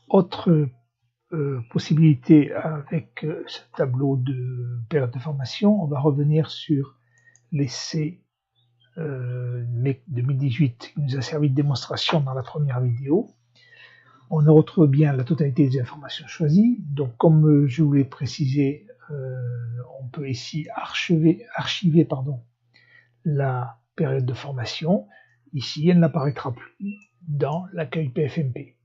Autre possibilité avec ce tableau de période de formation, on va revenir sur l'essai mai 2018 qui nous a servi de démonstration dans la première vidéo. On retrouve bien la totalité des informations choisies. Donc, comme je vous l'ai précisé, on peut ici archiver la période de formation. Ici, elle n'apparaîtra plus dans l'accueil PFMP.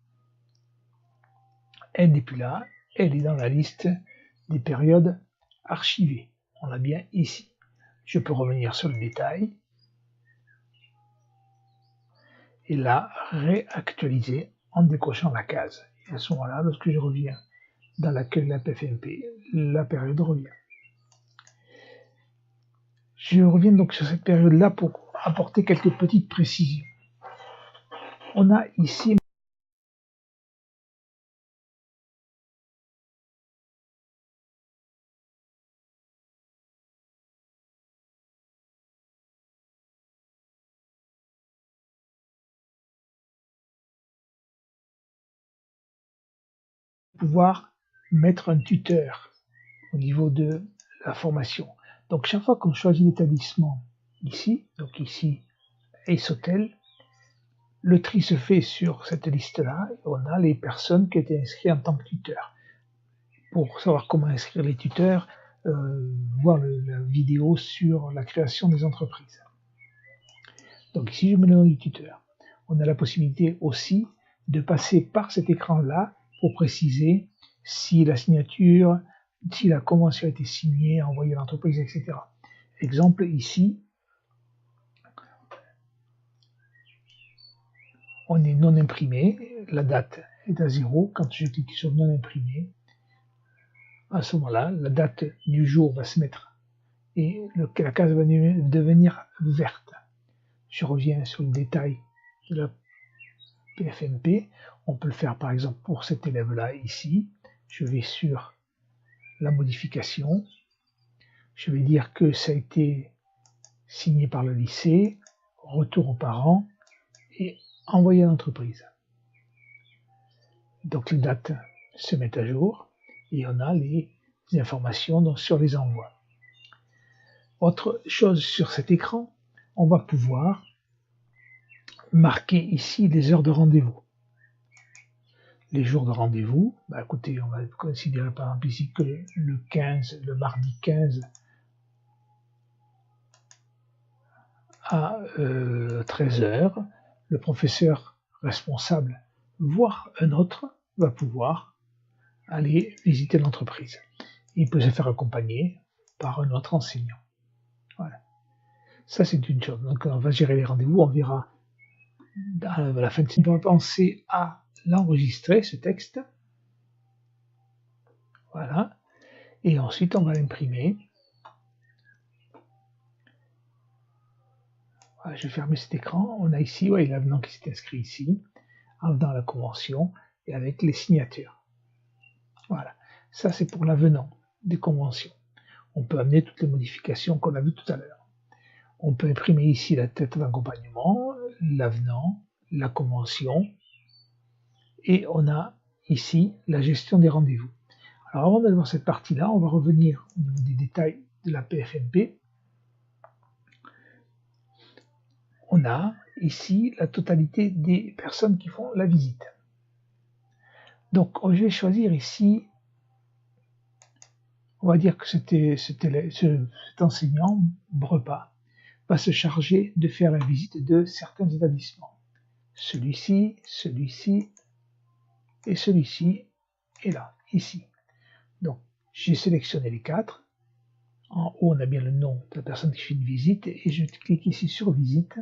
Elle n'est plus là, elle est dans la liste des périodes archivées. On l'a bien ici. Je peux revenir sur le détail et la réactualiser en décochant la case. Et à ce moment-là, lorsque je reviens dans l'accueil de la PFMP, la période revient. Je reviens donc sur cette période-là pour apporter quelques petites précisions. On a ici pouvoir mettre un tuteur au niveau de la formation. Donc chaque fois qu'on choisit l'établissement ici, donc ici Ace Hotel, le tri se fait sur cette liste-là et on a les personnes qui ont été inscrites en tant que tuteurs. Pour savoir comment inscrire les tuteurs, voir la vidéo sur la création des entreprises. Donc ici je mets le nom du tuteur. On a la possibilité aussi de passer par cet écran-là pour préciser si la signature, si la convention a été signée, envoyée à l'entreprise, etc. Exemple ici, on est non imprimé, la date est à 0. Quand je clique sur non imprimé, à ce moment-là, la date du jour va se mettre et la case va devenir verte. Je reviens sur le détail de la PFMP. On peut le faire par exemple pour cet élève-là ici. Je vais sur la modification. Je vais dire que ça a été signé par le lycée, retour aux parents et envoyé à l'entreprise. Donc les dates se mettent à jour et on a les informations sur les envois. Autre chose sur cet écran, on va pouvoir marquer ici les heures de rendez-vous. Les jours de rendez-vous, écoutez, on va considérer par exemple ici que le mardi 15 à 13 h, le professeur responsable, voire un autre, va pouvoir aller visiter l'entreprise. Il peut se faire accompagner par un autre enseignant. Voilà. Ça, c'est une chose. Donc, on va gérer les rendez-vous. On verra à la fin de cette vidéo. On va penser à l'enregistrer, ce texte. Voilà. Et ensuite, on va l'imprimer. Voilà, je vais fermer cet écran. On a ici, l'avenant qui s'est inscrit ici, dans la convention, et avec les signatures. Voilà. Ça, c'est pour l'avenant des conventions. On peut amener toutes les modifications qu'on a vues tout à l'heure. On peut imprimer ici la tête d'accompagnement, l'avenant, la convention, et on a ici la gestion des rendez-vous. Alors avant d'aller voir cette partie-là, on va revenir au niveau des détails de la PFMP. On a ici la totalité des personnes qui font la visite. Donc je vais choisir ici, on va dire que cet enseignant, Brepas, va se charger de faire la visite de certains établissements. Celui-ci, celui-ci et celui-ci est là, ici. Donc j'ai sélectionné les 4. En haut, on a bien le nom de la personne qui fait une visite et je clique ici sur visite.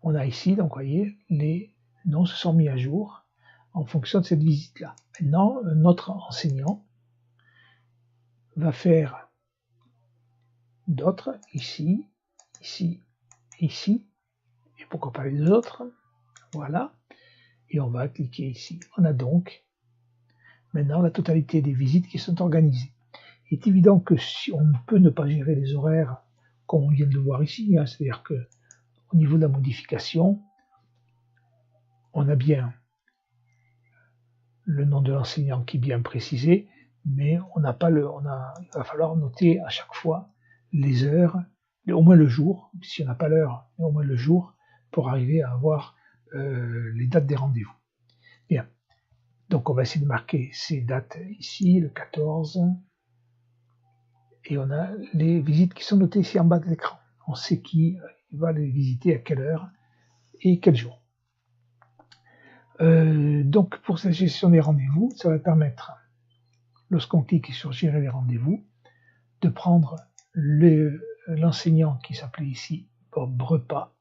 On a ici, donc vous voyez, les noms se sont mis à jour en fonction de cette visite-là. Maintenant, notre enseignant va faire d'autres ici, ici, ici, et pourquoi pas les autres. Voilà. Et on va cliquer ici. On a donc maintenant la totalité des visites qui sont organisées. Il est évident que si on peut ne pas gérer les horaires comme on vient de le voir ici, c'est-à-dire que au niveau de la modification, on a bien le nom de l'enseignant qui est bien précisé, mais il va falloir noter à chaque fois les heures, au moins le jour, si on n'a pas l'heure, mais au moins le jour, pour arriver à avoir les dates des rendez-vous. Bien, donc on va essayer de marquer ces dates ici, le 14, et on a les visites qui sont notées ici en bas de l'écran. On sait qui va les visiter, à quelle heure et quel jour. Donc pour cette gestion des rendez-vous, ça va permettre, lorsqu'on clique sur gérer les rendez-vous, de prendre l'enseignant qui s'appelait ici Bob Repas,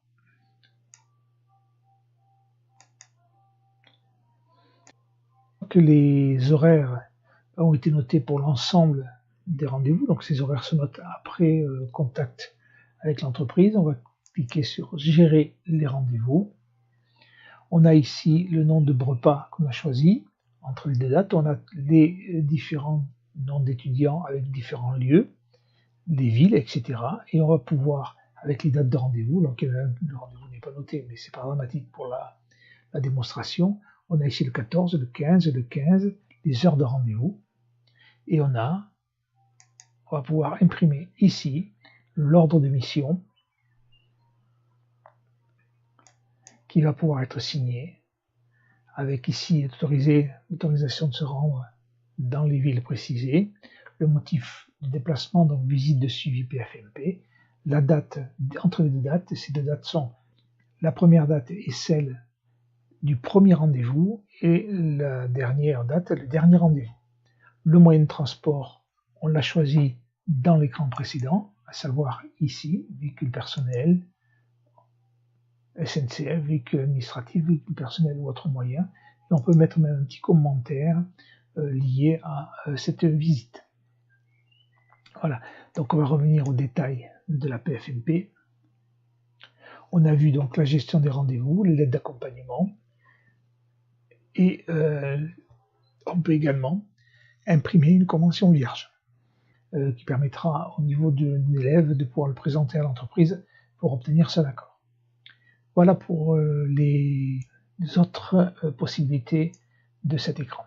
que les horaires ont été notés pour l'ensemble des rendez-vous, donc ces horaires se notent après contact avec l'entreprise. On va cliquer sur gérer les rendez-vous. On a ici le nom de Brepas qu'on a choisi. Entre les deux dates, on a les différents noms d'étudiants avec différents lieux, des villes, etc. Et on va pouvoir, avec les dates de rendez-vous, donc le rendez-vous n'est pas noté, mais c'est pas dramatique pour la démonstration. On a ici le 14, le 15, les heures de rendez-vous. Et on va pouvoir imprimer ici l'ordre de mission qui va pouvoir être signé avec ici l'autorisation de se rendre dans les villes précisées, le motif de déplacement, donc visite de suivi PFMP, la date entre les deux dates. Ces deux dates sont la première date est celle du premier rendez-vous et la dernière date, le dernier rendez-vous. Le moyen de transport, on l'a choisi dans l'écran précédent, à savoir ici, véhicule personnel, SNCF, véhicule administratif, véhicule personnel ou autre moyen. Et on peut mettre même un petit commentaire lié à cette visite. Voilà, donc on va revenir aux détails de la PFMP. On a vu donc la gestion des rendez-vous, les lettres d'accompagnement, et on peut également imprimer une convention vierge qui permettra au niveau d'un élève de pouvoir le présenter à l'entreprise pour obtenir son accord. Voilà pour les autres possibilités de cet écran.